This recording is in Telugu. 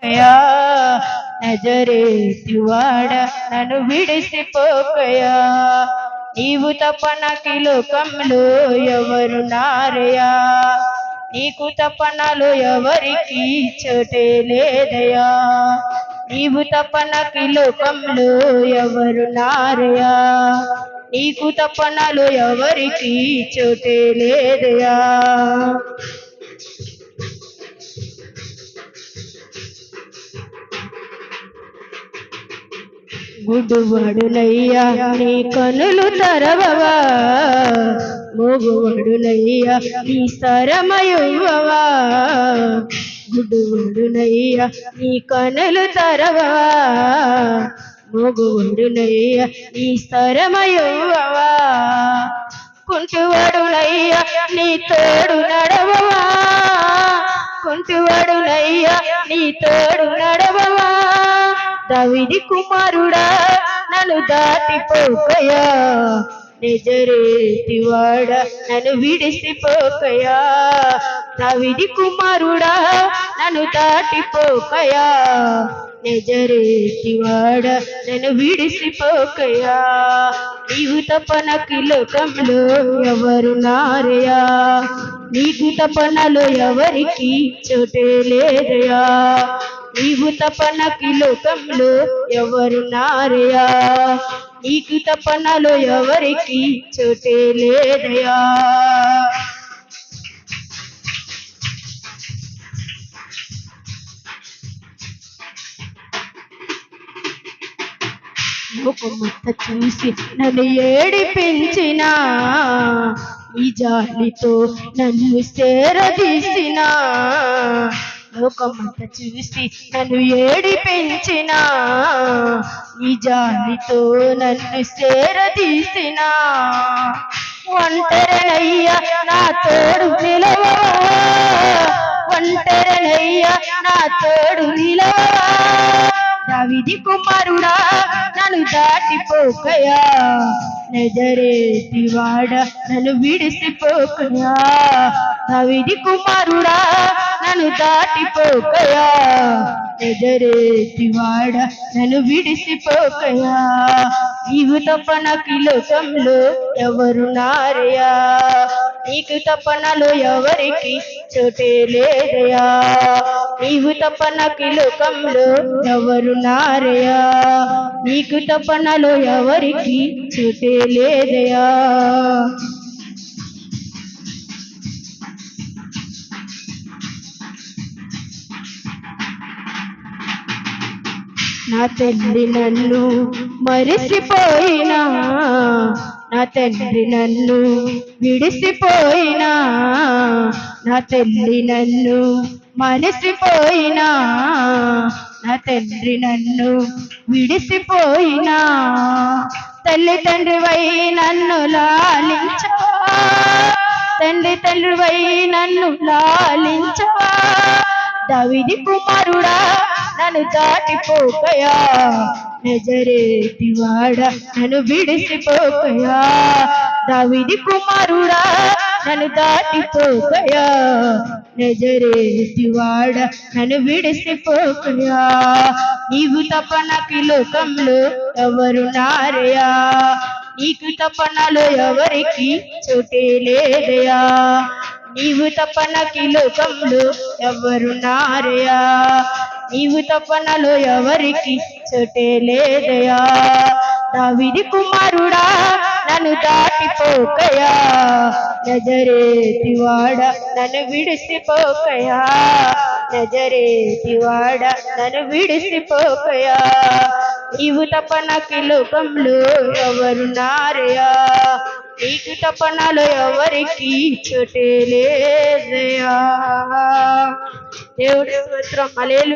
పోకయా నజరేతివాడ నన్ను విడిసిపోకయా నీవు తప్ప నాకు లోకంలో ఎవరు నారయా నీకు తప్ప నాలో ఎవరికి చోటే లేదయా నీవు తప్ప నాకు లోకంలో ఎవరు నారయా నీకు తప్ప నాలో ఎవరికి చోటే లేదయా గుడ్డువాడులయ్యా నీ కనులు తెరవవా మోగువాడులయ్యా నీ సరమయువవా గుడ్డువాడులయ్యా నీ కనులు తెరవవా మోగువాడులయ్యా నీ సరమయువవా కుంటివాడులయ్యా నీ తోడు నడవవా కుంటివాడులయ్యా నీ తోడు నడవవా దావీదు కుమారుడా నన్ను దాటిపోకయా నజరేతివాడ నన్ను విడిసిపోకయా దావీదు కుమారుడా నన్ను దాటిపోకయా నజరేతివాడ నన్ను విడిసిపోకయా నీవు తప్ప నాకు లోకంలో ఎవరు నారయా నీకు తప్ప నాలో ఎవరికి చోటే లేదయా నీవు తప్ప నాకు లోకంలో ఎవరు నారయా నీకు తప్ప నాలో ఎవరికి చోటే లేదయా లోకమంత చూసి నన్ను ఏడిపించిన ఈ జాలితో నన్ను సేరదీసిన లోకమంత చూసి నన్ను ఏడిపించిన ఈ జాలితో నన్ను సేరదీసిన ఒంటరినయ్యా నా తోడు నిలవవా ఒంటరినయ్యా నా తోడు నిలవవా దావీదు కుమారుడా నన్ను దాటిపోకయా నజరేతివాడ నన్ను విడిసిపోకయా దావీదు కుమారుడా నన్ను దాటిపోకయా నజరేతివాడ నన్ను విడిసిపోకయా నీవు తప్ప నాకు లోకంలో ఎవరు నారయా నీకు తప్ప నాలో ఎవరికి చోటే లేదయా నీవు తప్ప నాకు లోకంలో ఎవరు నారయా నీకు తప్ప నాలో ఎవరికి చోటే లేదయా నా తల్లి నన్ను మరిసిపోయినా నా తండ్రి నన్ను విడిసిపోయినా నా తల్లి నన్ను మరిసిపోయినా నా తండ్రి నన్ను విడిసిపోయినా తల్లి తండ్రివై నన్ను లాలించవా తండ్రి తండ్రివై నన్ను లాలించవా దావీదు కుమారుడా నన్ను దాటిపోకయా నజరేతివాడ నన్ను విడిసిపోకయా దావీదు కుమారుడా నన్ను దాటిపోకయా నజరేతివాడ నన్ను విడిసిపోకయా నీవు తప్ప నాకు లోకంలో ఎవరు నారయా నీకు తప్ప నాలో ఎవరికి చోటే లేదయా నీవు తప్ప నాకు లోకంలో ఎవరు నారయా నీవు తప్ప నాలో ఎవరికి చోటే లేదయా దావీదు కుమారుడా నన్ను దాటిపోకయా నజరేతివాడ నన్ను విడిసిపోకయా నజరేతివాడ నన్ను విడిసిపోకయా నీవు తప్ప నాకు లోకంలో ఎవరు నారయా నీకు తప్ప నాలో ఎవరికి చోటే లేదయా దేవుడి స్తోత్రం హల్లెలూయా.